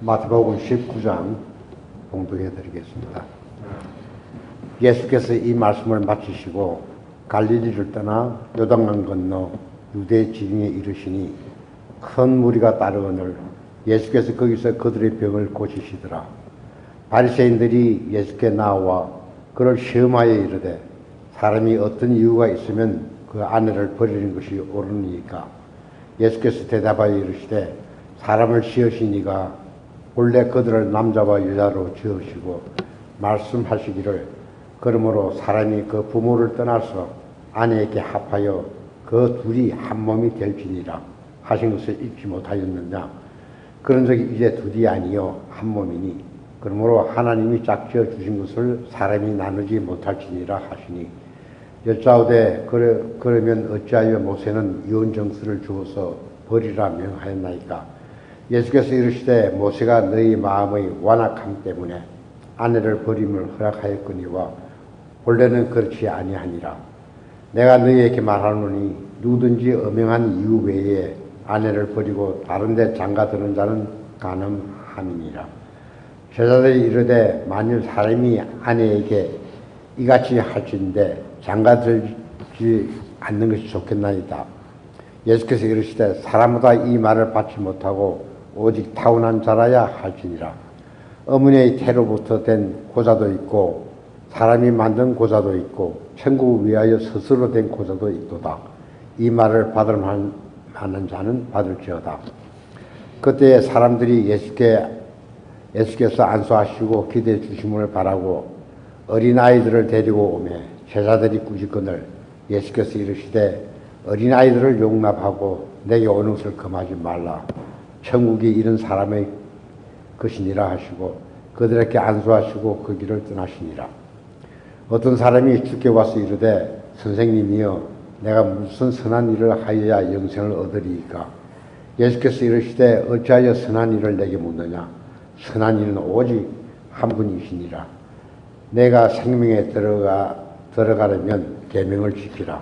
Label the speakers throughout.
Speaker 1: 마태복음 19장 봉독해 드리겠습니다. 예수께서 이 말씀을 마치시고 갈릴리를 떠나 요단강 건너 유대 지경에 이르시니 큰 무리가 따르거늘 예수께서 거기서 그들의 병을 고치시더라. 바리새인들이 예수께 나와 그를 시험하여 이르되 사람이 어떤 이유가 있으면 그 아내를 버리는 것이 옳으니까. 예수께서 대답하여 이르시되 사람을 지으시니가 본래 그들을 남자와 여자로 지으시고 말씀하시기를 그러므로 사람이 그 부모를 떠나서 아내에게 합하여 그 둘이 한 몸이 될지니라 하신 것을 잊지 못하였느냐. 그런 적이 이제 둘이 아니요 한 몸이니 그러므로 하나님이 짝지어 주신 것을 사람이 나누지 못할지니라 하시니 여짜오되 그러면 어찌하여 모세는 이혼정서를 주어서 버리라 명하였나이까. 예수께서 이르시되 모세가 너희 마음의 완악함 때문에 아내를 버림을 허락하였거니와 본래는 그렇지 아니하니라. 내가 너희에게 말하노니 누구든지 엄명한 이유 외에 아내를 버리고 다른 데 장가드는 자는 간음함이니라. 제자들이 이르되 만일 사람이 아내에게 이같이 할진대 장가들지 않는 것이 좋겠나이다. 예수께서 이르시되 사람마다 이 말을 받지 못하고 오직 타고난 자라야 할지니라. 어머니의 태로부터 된 고자도 있고 사람이 만든 고자도 있고 천국을 위하여 스스로 된 고자도 있도다. 이 말을 받을 만한 자는 받을지어다. 그때 사람들이 예수께서 안수하시고 기대해 주심을 바라고 어린아이들을 데리고 오매 제자들이 꾸짖거늘 예수께서 이르시되 어린아이들을 용납하고 내게 오는 것을 금하지 말라. 천국이 이런 사람의 것이니라 하시고 그들에게 안수하시고 그 길을 떠나시니라. 어떤 사람이 주께 와서 이르되 선생님이여 내가 무슨 선한 일을 하여야 영생을 얻으리이까. 예수께서 이르시되 어찌하여 선한 일을 내게 묻느냐. 선한 일은 오직 한 분이시니라. 내가 생명에 들어가려면 계명을 지키라.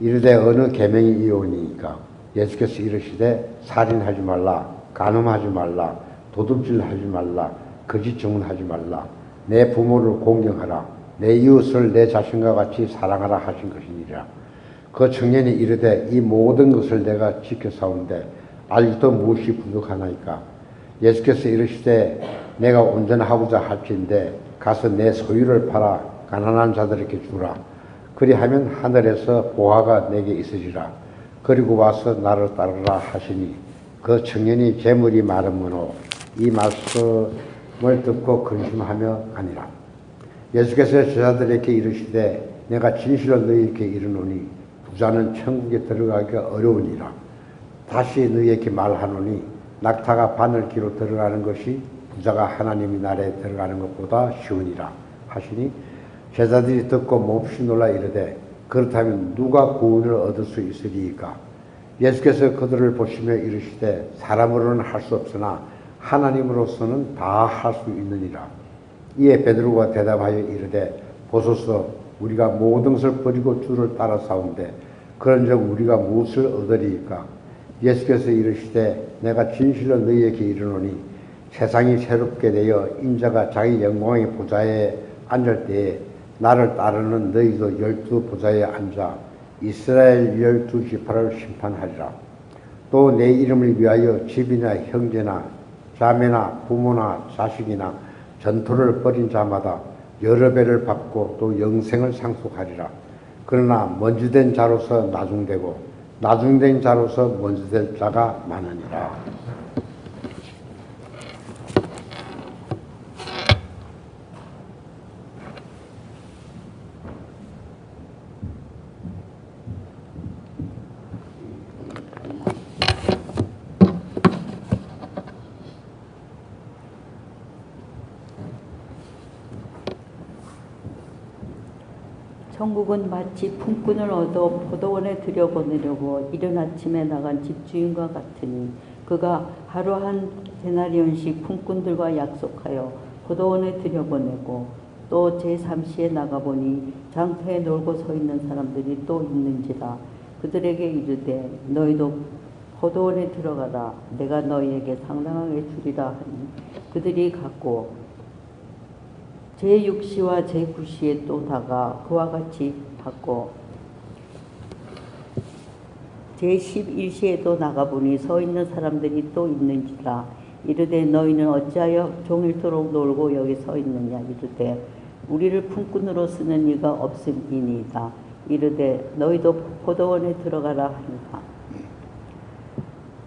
Speaker 1: 이르되 어느 계명이 이오니까. 예수께서 이르시되 살인하지 말라, 간음하지 말라, 도둑질하지 말라, 거짓 증언하지 말라, 내 부모를 공경하라, 내 이웃을 내 자신과 같이 사랑하라 하신 것이니라. 그 청년이 이르되 이 모든 것을 내가 지켜사오는데 아직도 무엇이 부족하나이까. 예수께서 이르시되 내가 온전하고자 할진대 가서 내 소유를 팔아 가난한 자들에게 주라. 그리하면 하늘에서 보화가 내게 있으리라. 그리고 와서 나를 따르라 하시니 그 청년이 재물이 많으므로 이 말씀을 듣고 근심하며 가니라. 예수께서 제자들에게 이르시되 내가 진실로 너희에게 이르노니 부자는 천국에 들어가기가 어려우니라. 다시 너희에게 말하노니 낙타가 바늘기로 들어가는 것이 부자가 하나님의 나라에 들어가는 것보다 쉬우니라 하시니 제자들이 듣고 몹시 놀라 이르되 그렇다면 누가 구원을 얻을 수 있으리이까. 예수께서 그들을 보시며 이르시되 사람으로는 할 수 없으나 하나님으로서는 다 할 수 있느니라. 이에 베드로가 대답하여 이르되 보소서 우리가 모든 것을 버리고 주를 따라 싸운데 그런즉 우리가 무엇을 얻으리이까. 예수께서 이르시되 내가 진실로 너희에게 이르노니 세상이 새롭게 되어 인자가 자기 영광의 보좌에 앉을 때에 나를 따르는 너희도 12 보좌에 앉아 이스라엘 12 지파를 심판하리라. 또 내 이름을 위하여 집이나 형제나 자매나 부모나 자식이나 전토를 벌인 자마다 여러 배를 받고 또 영생을 상속하리라. 그러나 먼저 된 자로서 나중되고 나중된 자로서 먼저 될 자가 많으니라.
Speaker 2: 천국은 마치 품꾼을 얻어 포도원에 들여보내려고 이른 아침에 나간 집주인과 같으니 그가 하루 한 데나리온씩 품꾼들과 약속하여 포도원에 들여보내고 또 제3시에 나가보니 장터에 놀고 서 있는 사람들이 또 있는지라. 그들에게 이르되 너희도 포도원에 들어가라. 내가 너희에게 상당하게 주리라 하니 그들이 갔고 제6시와 제9시에 또 다가 그와 같이 받고 제11시에도 나가보니 서 있는 사람들이 또 있는지라. 이르되 너희는 어찌하여 종일토록 놀고 여기 서 있느냐. 이르되 우리를 품꾼으로 쓰는 이가 없음이니이다. 이르되 너희도 포도원에 들어가라 하니라.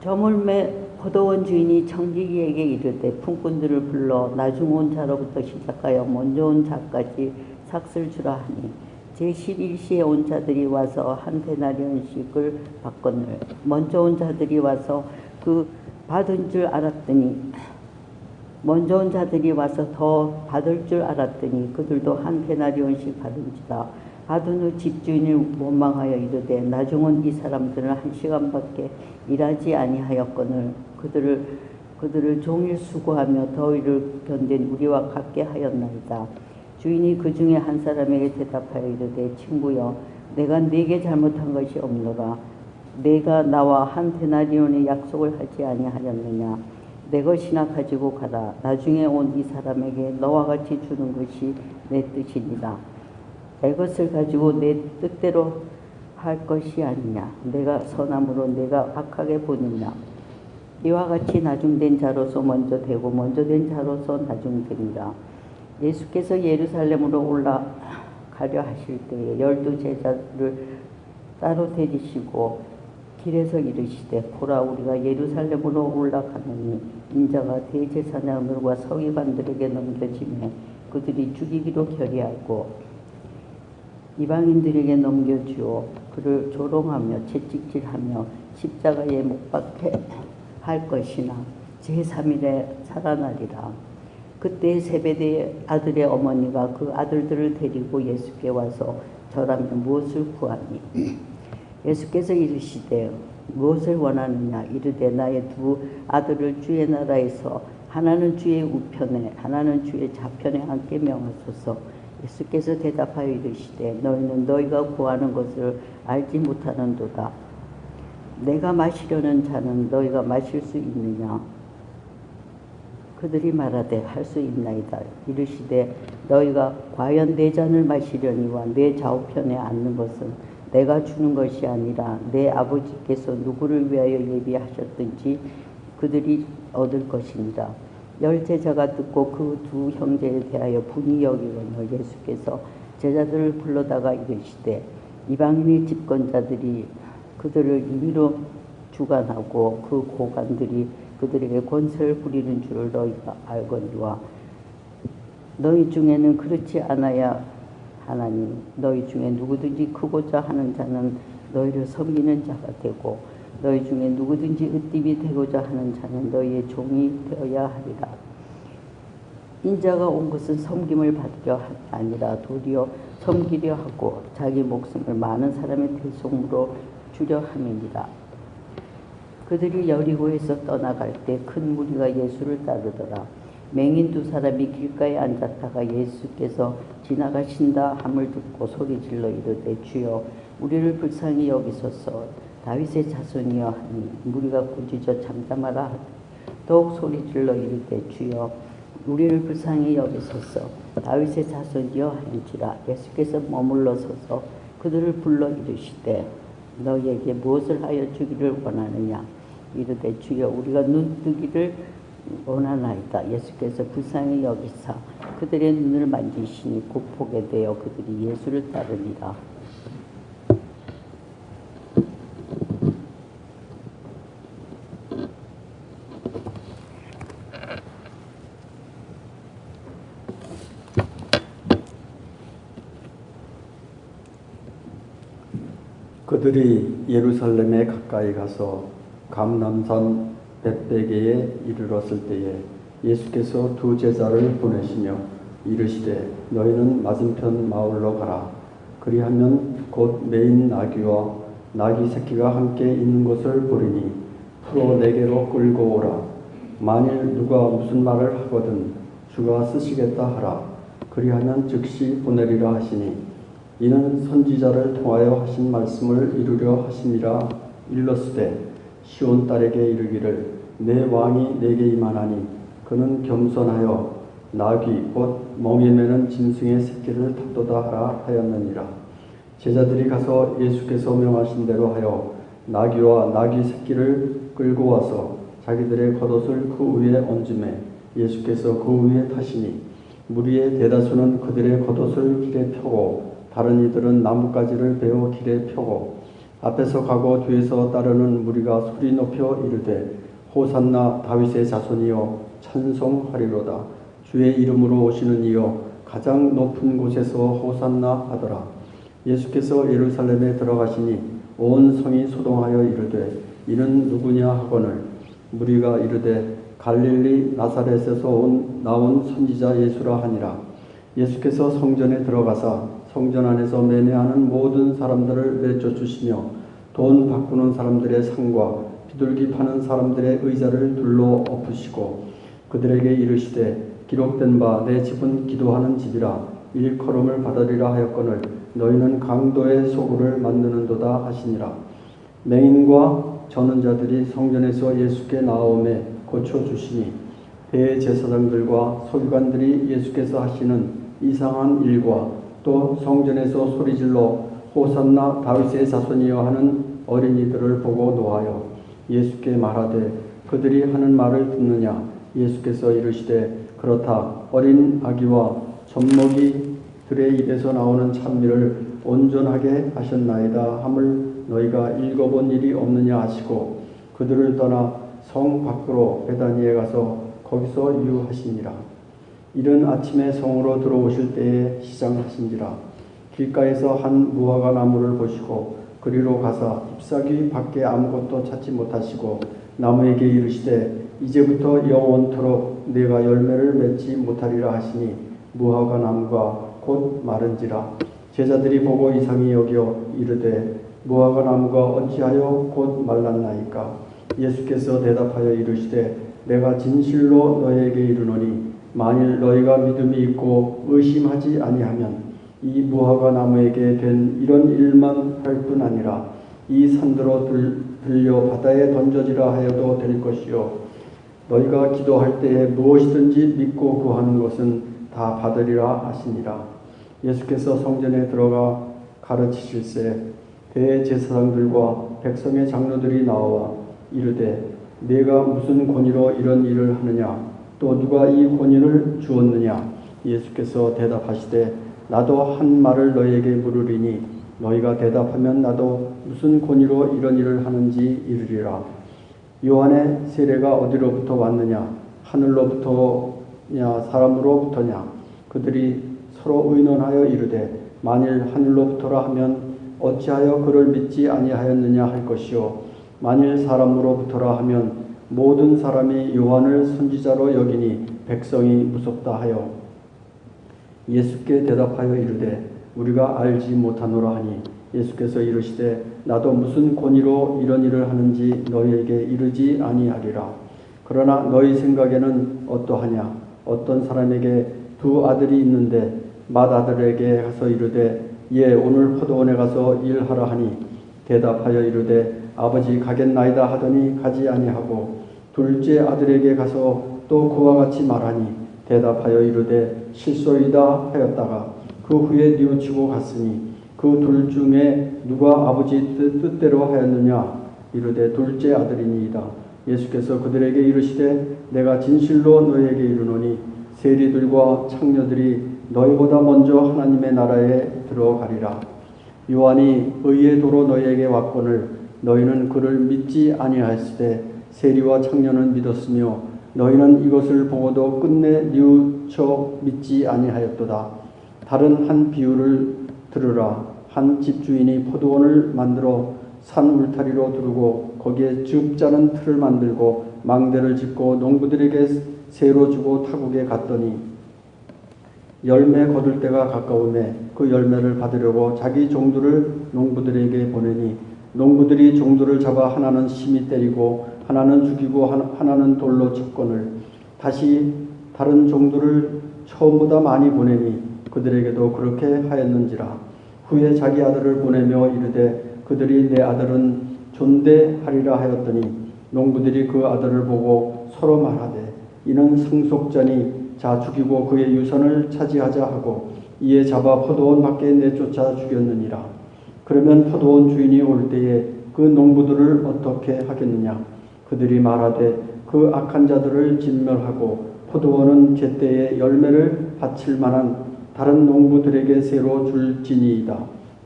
Speaker 2: 저물매 포도원 주인이 청지기에게 이르되 품꾼들을 불러 나중 온 자로부터 시작하여 먼저 온 자까지 삭슬 주라 하니 제11시에 온 자들이 와서 한 데나리온씩을 받거늘 먼저 온 자들이 와서 그 받은 줄 알았더니 먼저 온 자들이 와서 더 받을 줄 알았더니 그들도 한 데나리온씩 받은지라. 받은 후 집주인을 원망하여 이르되 나중 온 이 사람들은 1시간밖에 일하지 아니하였거늘 그들을 종일 수고하며 더위를 견딘 우리와 같게 하였나이다. 주인이 그 중에 한 사람에게 대답하여 이르되 친구여 내가 네게 잘못한 것이 없노라. 내가 나와 한 데나리온의 약속을 하지 아니하였느냐. 내 것이나 가지고 가라. 나중에 온 이 사람에게 너와 같이 주는 것이 내 뜻이니라. 내 것을 가지고 내 뜻대로 할 것이 아니냐. 내가 선함으로 내가 악하게 보느냐. 이와 같이 나중된 자로서 먼저 되고 먼저 된 자로서 나중되니라. 예수께서 예루살렘으로 올라가려 하실 때에 12 제자를 따로 데리시고 길에서 이르시되 보라 우리가 예루살렘으로 올라가느니 인자가 대제사장들과 서기관들에게 넘겨지매 그들이 죽이기로 결의하고 이방인들에게 넘겨주어 그를 조롱하며 채찍질하며 십자가에 못 박게 할 것이나 제3일에 살아나리라. 그때 세베대의 아들의 어머니가 그 아들들을 데리고 예수께 와서 저라면 무엇을 구하니? 예수께서 이르시되 무엇을 원하느냐. 이르되 나의 2 아들을 주의 나라에서 하나는 주의 우편에 하나는 주의 좌편에 앉게 명하소서. 예수께서 대답하여 이르시되 너희는 너희가 구하는 것을 알지 못하는도다. 내가 마시려는 잔은 너희가 마실 수 있느냐. 그들이 말하되 할 수 있나이다. 이르시되 너희가 과연 내 잔을 마시려니와 내 좌우편에 앉는 것은 내가 주는 것이 아니라 내 아버지께서 누구를 위하여 예비하셨든지 그들이 얻을 것이니라. 10 제자가 듣고 그 2 형제에 대하여 분이 여기거늘 예수께서 제자들을 불러다가 이르시되 이방인의 집권자들이 그들을 임의로 주관하고 그 고관들이 그들에게 권세를 부리는 줄을 너희가 알거니와 너희 중에는 그렇지 않아야 하나니 너희 중에 누구든지 크고자 하는 자는 너희를 섬기는 자가 되고 너희 중에 누구든지 으뜸이 되고자 하는 자는 너희의 종이 되어야 하리라. 인자가 온 것은 섬김을 받으려 함이 아니라 도리어 섬기려 하고 자기 목숨을 많은 사람의 대속으로 주려 함이니라. 그들이 여리고에서 떠나갈 때 큰 무리가 예수를 따르더라. 맹인 2 사람이 길가에 앉았다가 예수께서 지나가신다 함을 듣고 소리질러 이르되 주여 우리를 불쌍히 여기소서. 다윗의 자손이여 하니 무리가 꾸짖어 잠잠하라 하되 더욱 소리질러 이르되 주여 우리를 불쌍히 여기소서. 다윗의 자손이여 하는지라. 예수께서 머물러 서서 그들을 불러 이르시되 너희에게 무엇을 하여 주기를 원하느냐. 이르되 주여 우리가 눈뜨기를 원하나이다. 예수께서 불쌍히 여기사 그들의 눈을 만지시니 곧 보게 되어 그들이 예수를 따르니라.
Speaker 3: 그들이 예루살렘에 가까이 가서 감람산 벳베게에 이르렀을 때에 예수께서 2 제자를 보내시며 이르시되 너희는 맞은편 마을로 가라. 그리하면 곧 매인 나귀와 나귀 새끼가 함께 있는 것을 보리니 풀어 내게로 끌고 오라. 만일 누가 무슨 말을 하거든 주가 쓰시겠다 하라. 그리하면 즉시 보내리라 하시니 이는 선지자를 통하여 하신 말씀을 이루려 하심이라. 일렀으되 시온 딸에게 이르기를 내 왕이 내게 임하나니 그는 겸손하여 나귀 곧 멍에 매는 짐승의 새끼를 탔도다 하라 하였느니라. 제자들이 가서 예수께서 명하신 대로 하여 나귀와 나귀 새끼를 끌고 와서 자기들의 겉옷을 그 위에 얹음에 예수께서 그 위에 타시니 무리의 대다수는 그들의 겉옷을 길에 펴고 다른 이들은 나뭇가지를 베어 길에 펴고 앞에서 가고 뒤에서 따르는 무리가 소리 높여 이르되 호산나 다윗의 자손이여 찬송하리로다. 주의 이름으로 오시는 이여 가장 높은 곳에서 호산나 하더라. 예수께서 예루살렘에 들어가시니 온 성이 소동하여 이르되 이는 누구냐 하거늘 무리가 이르되 갈릴리 나사렛에서 나온 선지자 예수라 하니라. 예수께서 성전에 들어가사 성전 안에서 매매하는 모든 사람들을 내쫓으시며 돈 바꾸는 사람들의 상과 비둘기 파는 사람들의 의자를 둘러 엎으시고 그들에게 이르시되 기록된 바 내 집은 기도하는 집이라 일컬음을 받으리라 하였거늘 너희는 강도의 소굴을 만드는도다 하시니라. 맹인과 저는 자들이 성전에서 예수께 나오매 고쳐주시니 대제사장들과 서기관들이 예수께서 하시는 이상한 일과 또 성전에서 소리질러 호산나 다윗의 자손이여 하는 어린이들을 보고 노하여 예수께 말하되 그들이 하는 말을 듣느냐. 예수께서 이르시되 그렇다. 어린 아기와 젖먹이들의 입에서 나오는 찬미를 온전하게 하셨나이다 함을 너희가 읽어본 일이 없느냐 하시고 그들을 떠나 성 밖으로 베다니에 가서 거기서 유하시니라. 이른 아침에 성으로 들어오실 때에 시장하신지라. 길가에서 한 무화과 나무를 보시고 그리로 가사 잎사귀 밖에 아무것도 찾지 못하시고 나무에게 이르시되 이제부터 영원토록 내가 열매를 맺지 못하리라 하시니 무화과 나무가 곧 마른지라. 제자들이 보고 이상히 여겨 이르되 무화과 나무가 어찌하여 곧 말랐나이까. 예수께서 대답하여 이르시되 내가 진실로 너희에게 이르노니 만일 너희가 믿음이 있고 의심하지 아니하면 이 무화과 나무에게 된 이런 일만 할 뿐 아니라 이 산더러 들려 바다에 던져지라 하여도 될 것이요 너희가 기도할 때에 무엇이든지 믿고 구하는 것은 다 받으리라 하시니라. 예수께서 성전에 들어가 가르치실세 대제사장들과 백성의 장로들이 나와 이르되 내가 무슨 권위로 이런 일을 하느냐 또 누가 이 권위를 주었느냐. 예수께서 대답하시되 나도 한 말을 너희에게 물으리니 너희가 대답하면 나도 무슨 권위로 이런 일을 하는지 이르리라. 요한의 세례가 어디로부터 왔느냐 하늘로부터냐 사람으로부터냐. 그들이 서로 의논하여 이르되 만일 하늘로부터라 하면 어찌하여 그를 믿지 아니하였느냐 할 것이요 만일 사람으로부터라 하면 모든 사람이 요한을 선지자로 여기니 백성이 무섭다 하여 예수께 대답하여 이르되 우리가 알지 못하노라 하니 예수께서 이르시되 나도 무슨 권위로 이런 일을 하는지 너희에게 이르지 아니하리라. 그러나 너희 생각에는 어떠하냐. 어떤 사람에게 두 아들이 있는데 맏아들에게 가서 이르되 예 오늘 포도원에 가서 일하라 하니 대답하여 이르되 아버지 가겠나이다 하더니 가지 아니하고 둘째 아들에게 가서 또 그와 같이 말하니 대답하여 이르되 실소이다 하였다가 그 후에 뉘우치고 갔으니 그 둘 중에 누가 아버지 뜻대로 하였느냐. 이르되 둘째 아들이니이다. 예수께서 그들에게 이르시되 내가 진실로 너희에게 이르노니 세리들과 창녀들이 너희보다 먼저 하나님의 나라에 들어가리라. 요한이 의의 도로 너희에게 왔거늘 너희는 그를 믿지 아니하였으되 세리와 창녀는 믿었으며 너희는 이것을 보고도 끝내 뉘우쳐 믿지 아니하였도다. 다른 한 비유를 들으라. 한 집주인이 포도원을 만들어 산 울타리로 두르고 거기에 즙 짜는 틀을 만들고 망대를 짓고 농부들에게 새로 주고 타국에 갔더니 열매 거둘 때가 가까우매 그 열매를 받으려고 자기 종들을 농부들에게 보내니 농부들이 종들을 잡아 하나는 심히 때리고 하나는 죽이고 하나는 돌로 쳤거늘 다시 다른 종들을 처음보다 많이 보내니 그들에게도 그렇게 하였는지라. 후에 자기 아들을 보내며 이르되 그들이 내 아들은 존대하리라 하였더니 농부들이 그 아들을 보고 서로 말하되 이는 상속자니 자 죽이고 그의 유산을 차지하자 하고 이에 잡아 포도원 밖에 내쫓아 죽였느니라. 그러면 포도원 주인이 올 때에 그 농부들을 어떻게 하겠느냐? 그들이 말하되 그 악한 자들을 진멸하고 포도원은 제때에 열매를 바칠 만한 다른 농부들에게 새로 줄지니이다.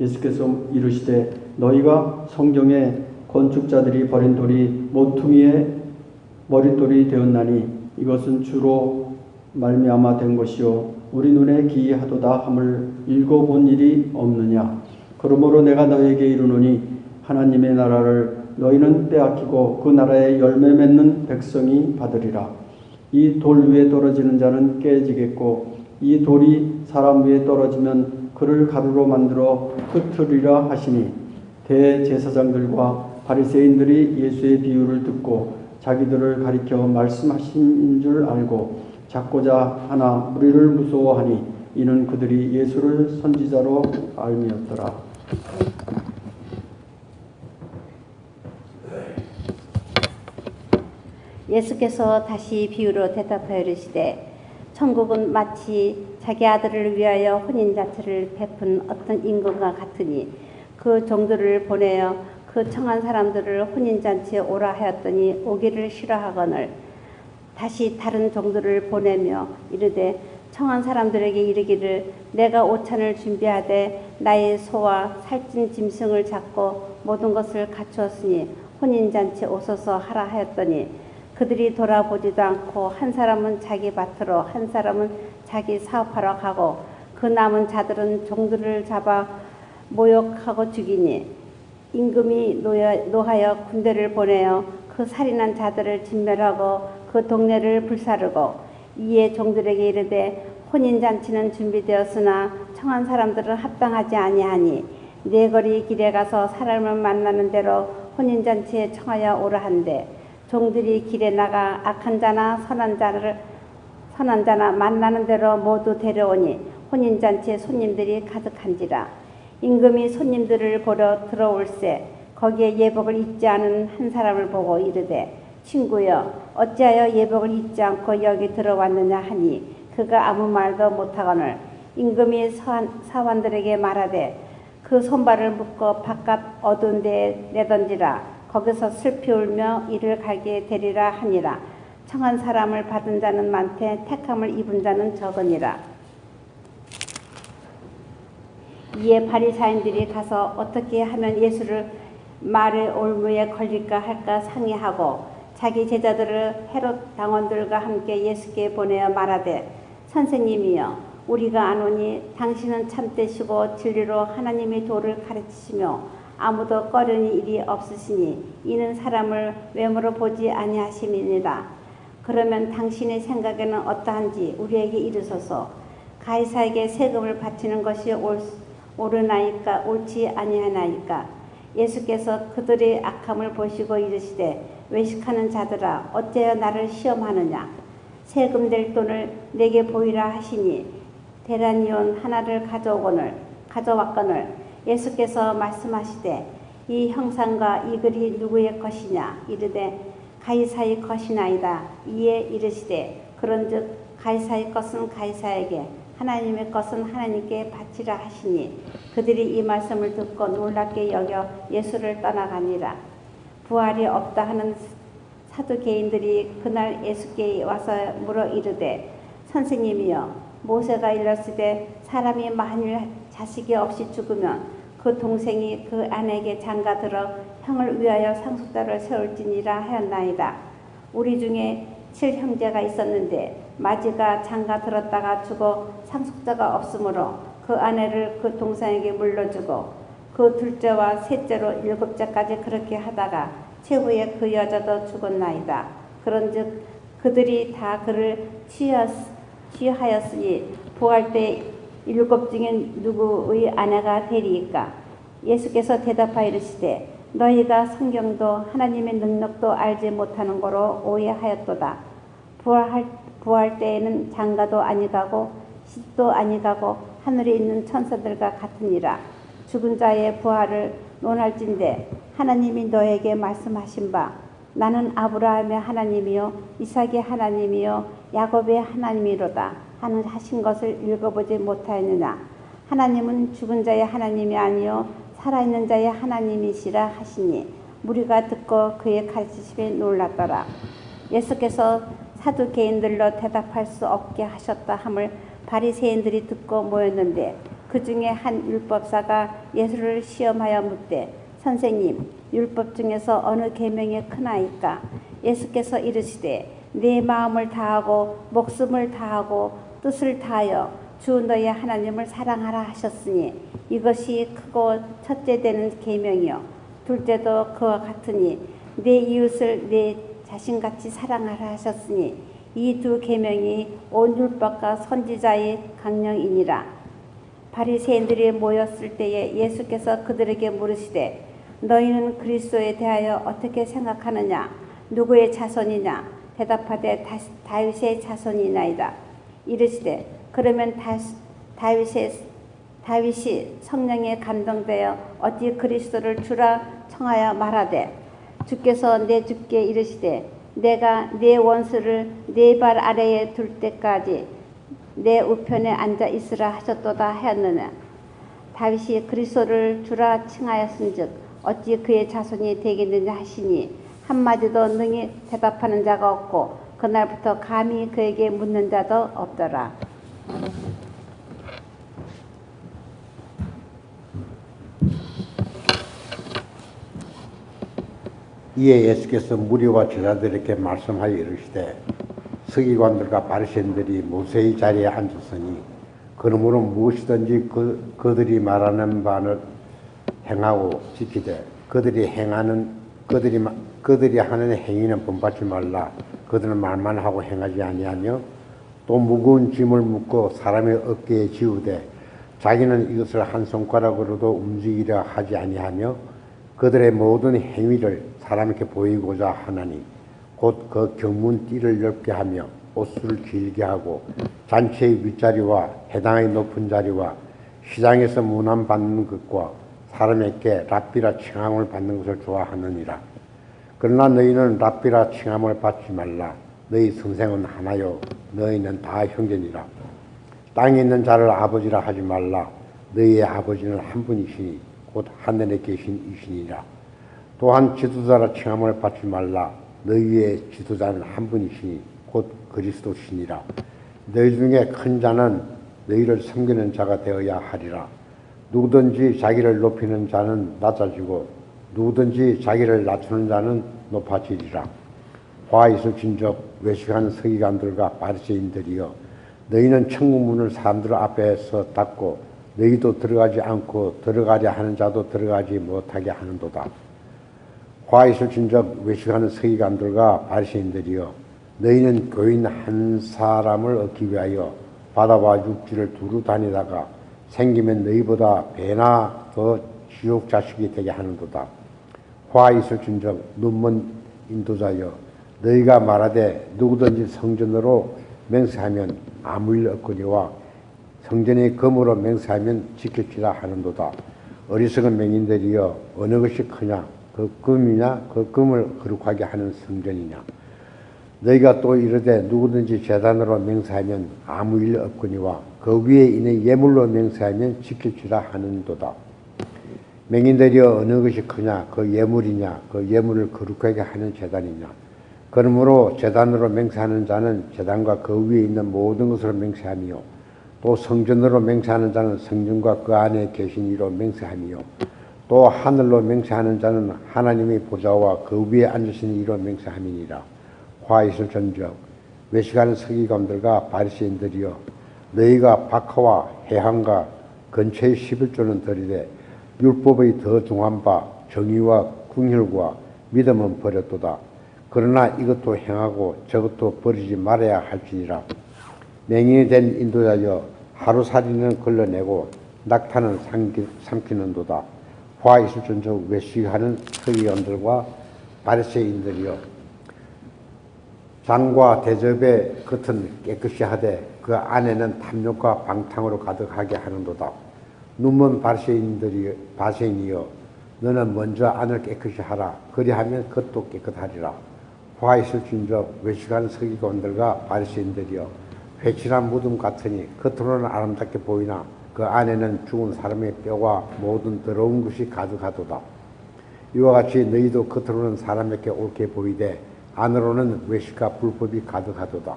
Speaker 3: 예수께서 이르시되 너희가 성경에 건축자들이 버린 돌이 모퉁이의 머릿돌이 되었나니 이것은 주로 말미암아 된 것이요 우리 눈에 기이하도다 함을 읽어본 일이 없느냐. 그러므로 내가 너희에게 이르노니 하나님의 나라를 너희는 빼앗기고 그 나라의 열매 맺는 백성이 받으리라. 이 돌 위에 떨어지는 자는 깨지겠고 이 돌이 사람 위에 떨어지면 그를 가루로 만들어 흩으리라 하시니 대제사장들과 바리새인들이 예수의 비유를 듣고 자기들을 가리켜 말씀하신 줄 알고 잡고자 하나 무리를 무서워하니 이는 그들이 예수를 선지자로 알미었더라.
Speaker 4: 예수께서 다시 비유로 대답하여 이르시되 천국은 마치 자기 아들을 위하여 혼인잔치를 베푼 어떤 임금과 같으니 그 종들을 보내어 그 청한 사람들을 혼인잔치에 오라 하였더니 오기를 싫어하거늘 다시 다른 종들을 보내며 이르되 청한 사람들에게 이르기를 내가 오찬을 준비하되 나의 소와 살찐 짐승을 잡고 모든 것을 갖추었으니 혼인잔치에 오소서 하라 하였더니 그들이 돌아보지도 않고 한 사람은 자기 밭으로 한 사람은 자기 사업하러 가고 그 남은 자들은 종들을 잡아 모욕하고 죽이니 임금이 노하여 군대를 보내어 그 살인한 자들을 진멸하고 그 동네를 불사르고 이에 종들에게 이르되 혼인잔치는 준비되었으나 청한 사람들은 합당하지 아니하니 네 거리 길에 가서 사람을 만나는 대로 혼인잔치에 청하여 오라 한대 종들이 길에 나가 악한 자나 선한 자나 만나는 대로 모두 데려오니 혼인잔치에 손님들이 가득한지라. 임금이 손님들을 보러 들어올세 거기에 예복을 입지 않은 한 사람을 보고 이르되 친구여 어찌하여 예복을 입지 않고 여기 들어왔느냐 하니 그가 아무 말도 못하거늘 임금이 사관들에게 말하되 그 손발을 묶어 바깥 어두운 데에 내던지라. 거기서 슬피 울며 이를 갈게 되리라 하니라. 청한 사람을 받은 자는 많되 택함을 입은 자는 적으니라. 이에 바리사인들이 가서 어떻게 하면 예수를 말의 올무에 걸릴까 할까 상의하고 자기 제자들을 헤롯 당원들과 함께 예수께 보내어 말하되 선생님이여 우리가 아노니 당신은 참되시고 진리로 하나님의 도를 가르치시며 아무도 꺼려니 일이 없으시니 이는 사람을 외모로 보지 아니하심이니라. 그러면 당신의 생각에는 어떠한지 우리에게 이르소서. 가이사에게 세금을 바치는 것이 옳으나이까 옳지 아니하나이까. 예수께서 그들의 악함을 보시고 이르시되 외식하는 자들아 어째여 나를 시험하느냐. 세금 낼 돈을 내게 보이라 하시니 데나리온 하나를 가져왔거늘 예수께서 말씀하시되 이 형상과 이 글이 누구의 것이냐 이르되 가이사의 것이나이다. 이에 이르시되 그런즉 가이사의 것은 가이사에게 하나님의 것은 하나님께 바치라 하시니 그들이 이 말씀을 듣고 놀랍게 여겨 예수를 떠나가니라. 부활이 없다 하는 사두개인들이 그날 예수께 와서 물어 이르되 선생님이여 모세가 일렀으되 사람이 만일 자식이 없이 죽으면 그 동생이 그 아내에게 장가들어 형을 위하여 상속자를 세울지니라 하였나이다. 우리 중에 7형제가 있었는데 마지가 장가들었다가 죽어 상속자가 없으므로 그 아내를 그 동생에게 물려주고 그 둘째와 셋째로 7째까지 그렇게 하다가 최후에 그 여자도 죽었나이다. 그런즉 그들이 다 그를 취하였으니 부활 때 7 중에 누구의 아내가 되리이까. 예수께서 대답하여 이르시되 너희가 성경도 하나님의 능력도 알지 못하는 거로 오해하였도다. 부활 때에는 장가도 아니가고 시집도 아니가고 하늘에 있는 천사들과 같으니라. 죽은 자의 부활을 논할진대 하나님이 너에게 말씀하신 바 나는 아브라함의 하나님이요 이삭의 하나님이요 야곱의 하나님이로다 하신 것을 읽어보지 못하였느냐. 하나님은 죽은 자의 하나님이 아니요 살아있는 자의 하나님이시라 하시니 무리가 듣고 그의 가르치심에 놀랐더라. 예수께서 사두개인들로 대답할 수 없게 하셨다 함을 바리새인들이 듣고 모였는데 그 중에 한 율법사가 예수를 시험하여 묻되 선생님 율법 중에서 어느 계명이 크나이까? 예수께서 이르시되 네 마음을 다하고 목숨을 다하고 뜻을 다하여 주 너의 하나님을 사랑하라 하셨으니 이것이 크고 첫째 되는 계명이요 둘째도 그와 같으니 내 이웃을 내 자신같이 사랑하라 하셨으니 이 두 계명이 온 율법과 선지자의 강령이니라. 바리새인들이 모였을 때에 예수께서 그들에게 물으시되 너희는 그리스도에 대하여 어떻게 생각하느냐? 누구의 자손이냐? 대답하되 다윗의 자손이나이다. 이르시되 그러면 다윗이 성령에 감동되어 어찌 그리스도를 주라 청하여 말하되 주께서 내 주께 이르시되 내가 네 원수를 네 발 아래에 둘 때까지 내 우편에 앉아 있으라 하셨도다 하였느냐. 다윗이 그리스도를 주라 칭하였은즉 어찌 그의 자손이 되겠느냐 하시니 한마디도 능히 대답하는 자가 없고 그날부터 감히 그에게 묻는 자도 없더라.
Speaker 1: 이에 예수께서 무리와 제자들에게 말씀하여 이르시되 서기관들과 바리새인들이 모세의 자리에 앉았으니 그러므로 무엇이든지 그들이 말하는 바를 행하고 지키되 그들이 하는 행위는 본받지 말라. 그들은 말만 하고 행하지 아니하며 또 무거운 짐을 묶고 사람의 어깨에 지우되 자기는 이것을 한 손가락으로도 움직이려 하지 아니하며 그들의 모든 행위를 사람에게 보이고자 하나니 곧 그 경문 띠를 넓게 하며 옷을 길게 하고 잔치의 윗자리와 해당의 높은 자리와 시장에서 문안 받는 것과 사람에게 랍비라 칭함을 받는 것을 좋아하느니라. 그러나 너희는 랍비라 칭함을 받지 말라. 너희 선생은 하나요 너희는 다 형제니라. 땅에 있는 자를 아버지라 하지 말라. 너희의 아버지는 한 분이시니 곧 하늘에 계신 이시니라. 또한 지도자라 칭함을 받지 말라. 너희의 지도자는 한 분이시니 곧 그리스도시니라. 너희 중에 큰 자는 너희를 섬기는 자가 되어야 하리라. 누구든지 자기를 높이는 자는 낮아지고 누구든지 자기를 낮추는 자는 높아지리라. 화 있으신즉 외식하는 서기관들과 바리새인들이여 너희는 천국 문을 사람들 앞에서 닫고 너희도 들어가지 않고 들어가려 하는 자도 들어가지 못하게 하는도다. 화 있으신즉 외식하는 서기관들과 바리새인들이여 너희는 교인 한 사람을 얻기 위하여 바다와 육지를 두루 다니다가 생기면 너희보다 배나 더 지옥 자식이 되게 하는도다. 화 있을진즉 눈먼 인도자여 너희가 말하되 누구든지 성전으로 맹세하면 아무 일 없거니와 성전의 금으로 맹세하면 지킬지라 하는도다. 어리석은 맹인들이여 어느 것이 크냐 그 금이냐 그 금을 거룩하게 하는 성전이냐. 너희가 또 이르되 누구든지 제단으로 맹세하면 아무 일 없거니와 그 위에 있는 예물로 맹세하면 지킬지라 하는도다. 맹인들이여 어느 것이 크냐 그 예물이냐 그 예물을 거룩하게 하는 제단이냐. 그러므로 제단으로 맹세하는 자는 제단과 그 위에 있는 모든 것으로 맹세하며 또 성전으로 맹세하는 자는 성전과 그 안에 계신 이로 맹세하며 또 하늘로 맹세하는 자는 하나님의 보좌와 그 위에 앉으신 이로 맹세함이니라. 화 있을전적 외식하는 서기관들과 바리새인들이여 너희가 박하와 해함과 근처의 11조는 들이되 율법의 더 중한 바 정의와 궁혈과 믿음은 버렸도다. 그러나 이것도 행하고 저것도 버리지 말아야 할지니라. 맹인이 된 인도자여 하루살이는 걸러내고 낙타는 삼키는도다. 화 있을전적 외식하는 서기관들과 바리새인들이여 잔과 대접의 겉은 깨끗이 하되 그 안에는 탐욕과 방탕으로 가득하게 하는도다. 눈먼 바리새인이여 너는 먼저 안을 깨끗이 하라. 그리하면 겉도 깨끗하리라. 화 있을 진적 외식하는 서기관들과 바리새인들이여 회칠한 무덤 같으니 겉으로는 아름답게 보이나 그 안에는 죽은 사람의 뼈와 모든 더러운 것이 가득하도다. 이와 같이 너희도 겉으로는 사람에게 옳게 보이되 안으로는 외식과 불법이 가득하도다.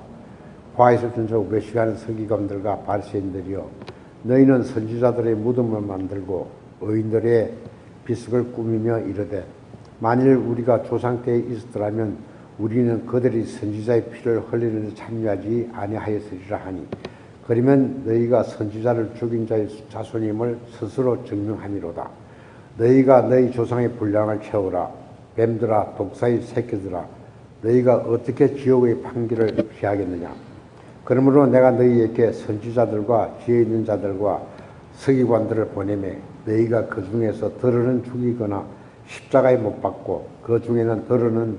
Speaker 1: 화 있을 진적 외식하는 서기관들과 바리새인들이여 너희는 선지자들의 무덤을 만들고 의인들의 비석을 꾸미며 이르되 만일 우리가 조상 때에 있었더라면 우리는 그들이 선지자의 피를 흘리는 데 참여하지 아니하였으리라 하니 그러면 너희가 선지자를 죽인 자의 자손임을 스스로 증명함이로다. 너희가 너희 조상의 분량을 채우라. 뱀들아 독사의 새끼들아 너희가 어떻게 지옥의 판결을 피하겠느냐. 그러므로 내가 너희에게 선지자들과 지혜 있는 자들과 서기관들을 보내매 너희가 그 중에서 더러는 죽이거나 십자가에 못 박고 그 중에는 더러는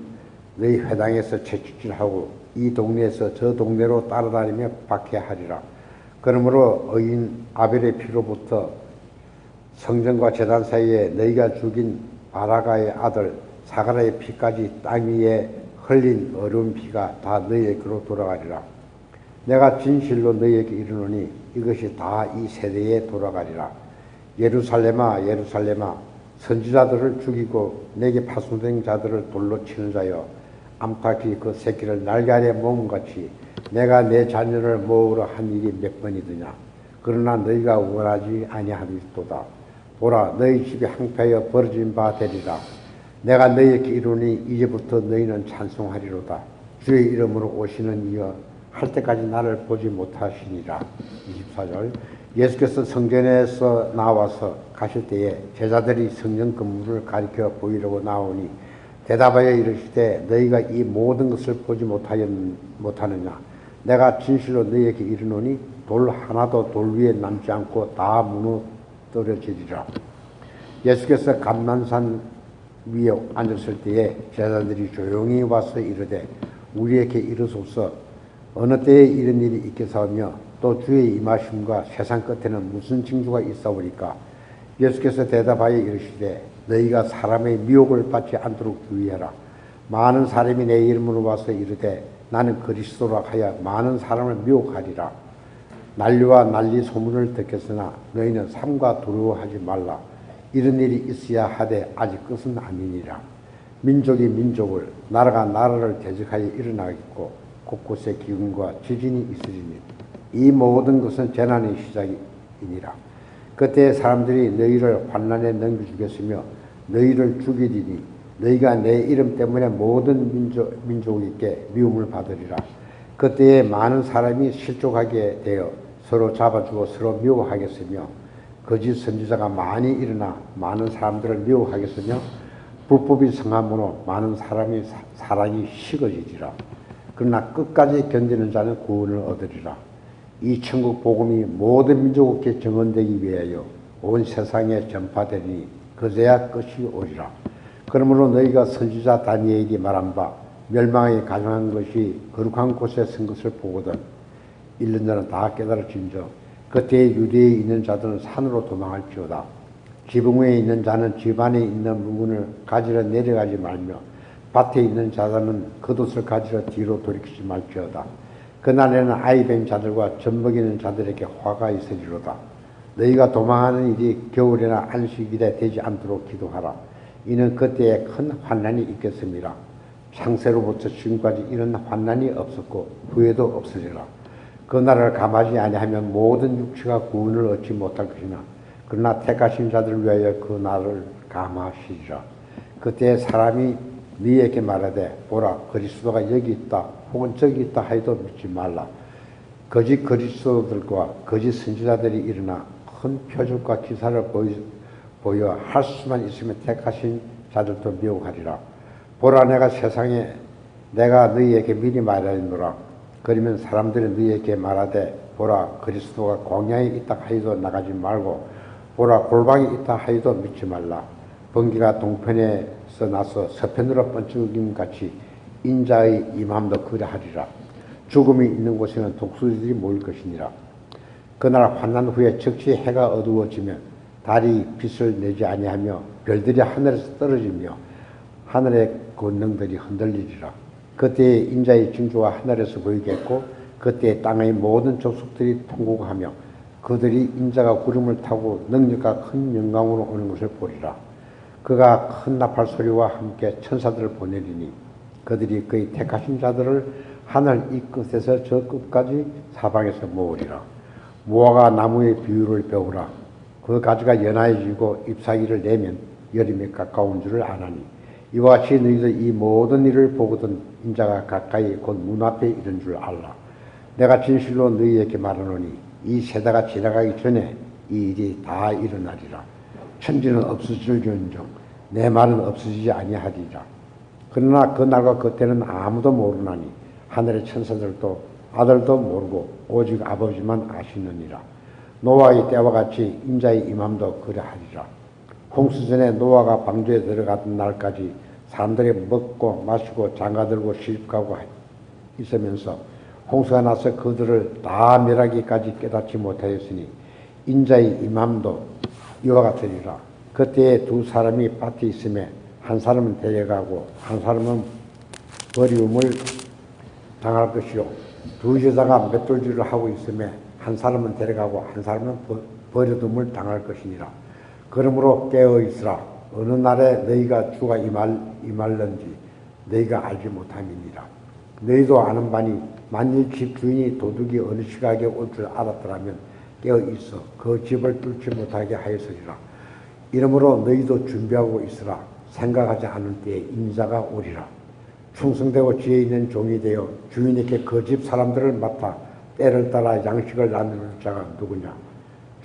Speaker 1: 너희 회당에서 채찍질하고 이 동네에서 저 동네로 따라다니며 박해하리라. 그러므로 의인 아벨의 피로부터 성전과 제단 사이에 너희가 죽인 바라가의 아들 사가라의 피까지 땅 위에 흘린 어려운 피가 다 너희에게로 돌아가리라. 내가 진실로 너희에게 이르노니 이것이 다 이 세대에 돌아가리라. 예루살렘아 예루살렘아 선지자들을 죽이고 내게 파송된 자들을 돌로 치는 자여 암탉이 그 새끼를 날개 아래 모음같이 내가 내 자녀를 모으러 한 일이 몇 번이더냐. 그러나 너희가 원하지 아니하리도다. 보라 너희 집이 항폐하여 벌어진 바 되리라. 내가 너희에게 이르노니 이제부터 너희는 찬송하리로다. 주의 이름으로 오시는 이여 할 때까지 나를 보지 못하시니라. 24절 예수께서 성전에서 나와서 가실 때에 제자들이 성전 건물을 가리켜 보이려고 나오니 대답하여 이르시되 너희가 이 모든 것을 보지 못하느냐. 내가 진실로 너희에게 이르노니 돌 하나도 돌 위에 남지 않고 다 무너뜨려지리라. 예수께서 감난산 위에 앉았을 때에 제자들이 조용히 와서 이르되 우리에게 이르소서 어느 때에 이런 일이 있겠사오며 또 주의 임하심과 세상 끝에는 무슨 징조가 있사오리까. 예수께서 대답하여 이르시되 너희가 사람의 미혹을 받지 않도록 주의하라. 많은 사람이 내 이름으로 와서 이르되 나는 그리스도라 하여 많은 사람을 미혹하리라. 난리와 난리 소문을 듣겠으나 너희는 삼가 두려워하지 말라. 이런 일이 있어야 하되 아직 끝은 아니니라. 민족이 민족을 나라가 나라를 대적하여 일어나겠고 곳곳에 기근과 지진이 있으리니 이 모든 것은 재난의 시작이니라. 그때 사람들이 너희를 환난에 넘겨주겠으며 너희를 죽이리니 너희가 내 이름 때문에 모든 민족에게 미움을 받으리라. 그때에 많은 사람이 실족하게 되어 서로 잡아주고 서로 미워하겠으며 거짓 선지자가 많이 일어나 많은 사람들을 미워하겠으며 불법이 성함으로 많은 사람이 사랑이 식어지리라. 그러나 끝까지 견디는 자는 구원을 얻으리라. 이 천국 복음이 모든 민족에게 증언되기 위하여 온 세상에 전파되니 그제야 끝이 오리라. 그러므로 너희가 선지자 다니엘이 말한 바 멸망에 가능한 것이 거룩한 곳에 선 것을 보거든 1년 전에 다 깨달아진즉 그때 유대에 있는 자들은 산으로 도망할지어다. 지붕 위에 있는 자는 집 안에 있는 물건을 가지러 내려가지 말며 밭에 있는 자들은 겉옷을 가지러 뒤로 돌이키지 말지어다. 그날에는 아이 뵌 자들과 젖 먹이는 자들에게 화가 있으리로다. 너희가 도망하는 일이 겨울이나 안식일에 되지 않도록 기도하라. 이는 그때에 큰 환난이 있겠습니다. 창세로부터 지금까지 이런 환난이 없었고 후에도 없으리라. 그 날을 감하지 아니하면 모든 육체가 구원을 얻지 못할 것이나 그러나 택하신 자들을 위하여 그 날을 감하시리라. 그때 사람이 너희에게 말하되 보라 그리스도가 여기 있다 혹은 저기 있다 하여도 믿지 말라. 거짓 그리스도들과 거짓 선지자들이 일어나 큰 표적과 기사를 보여 할 수만 있으면 택하신 자들도 미혹하리라. 보라 내가 너희에게 미리 말하노라. 그러면 사람들이 너희에게 말하되 보라 그리스도가 광야에 있다 하여도 나가지 말고 보라 골방에 있다 하여도 믿지 말라. 번개가 동편에서 나서 서편으로 번쩍임 같이 인자의 임함도 그러하리라. 죽음이 있는 곳에는 독수리들이 모일 것이니라. 그날 환난 후에 즉시 해가 어두워지면 달이 빛을 내지 아니하며 별들이 하늘에서 떨어지며 하늘의 권능들이 흔들리리라. 그때에 인자의 징조가 하늘에서 보이겠고 그때 땅의 모든 족속들이 통곡하며 그들이 인자가 구름을 타고 능력과 큰 영광으로 오는 것을 보리라. 그가 큰 나팔 소리와 함께 천사들을 보내리니 그들이 그의 택하신 자들을 하늘 이 끝에서 저 끝까지 사방에서 모으리라. 무화과 나무의 비율을 배우라. 그 가지가 연하여지고 잎사귀를 내면 여름에 가까운 줄을 아나니 이와 같이 너희들 이 모든 일을 보거든 인자가 가까이 곧 문 앞에 이른 줄 알라. 내가 진실로 너희에게 말하노니 이 세대가 지나가기 전에 이 일이 다 일어나리라. 천지는 없어질지언정 내 말은 없어지지 아니하리라. 그러나 그 날과 그 때는 아무도 모르나니 하늘의 천사들도 아들도 모르고 오직 아버지만 아시느니라. 노아의 때와 같이 인자의 임함도 그러하리라. 홍수전에 노아가 방주에 들어가던 날까지 사람들이 먹고 마시고 장가들고 시집가고 있으면서 홍수가 나서 그들을 다 멸하기까지 깨닫지 못하였으니 인자의 임함도 이와 같으리라. 그때에 두 사람이 밭에 있음에 한 사람은 데려가고 한 사람은 버리움을 당할 것이요 두 여자가 맷돌질을 하고 있음에 한 사람은 데려가고 한 사람은 버려둠을 당할 것이니라. 그러므로 깨어 있으라. 어느 날에 너희가 주가 임할는지 너희가 알지 못함이니라. 너희도 아는 바니 만일 집 주인이 도둑이 어느 시각에 올 줄 알았더라면 깨어 있어 그 집을 뚫지 못하게 하였으리라. 이러므로 너희도 준비하고 있으라. 생각하지 않을 때에 인자가 오리라. 충성되고 지혜 있는 종이 되어 주인에게 그 집 사람들을 맡아 때를 따라 양식을 나누는 자가 누구냐.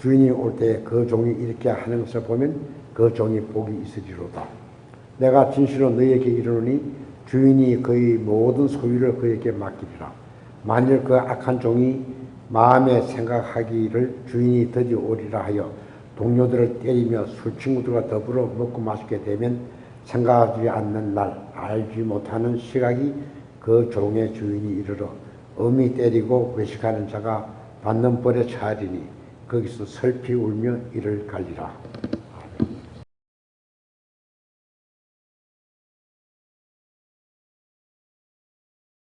Speaker 1: 주인이 올 때에 그 종이 이렇게 하는 것을 보면 그 종이 복이 있으리로다. 내가 진실로 너희에게 이르노니 주인이 그의 모든 소유를 그에게 맡기리라. 만일 그 악한 종이 마음에 생각하기를 주인이 드디어 오리라 하여 동료들을 때리며 술 친구들과 더불어 먹고 마시게 되면 생각하지 않는 날 알지 못하는 시각이 그 종의 주인이 이르러 엄히 때리고 외식하는 자가 받는 벌에 처하리니 거기서 슬피 울며 이를 갈리라.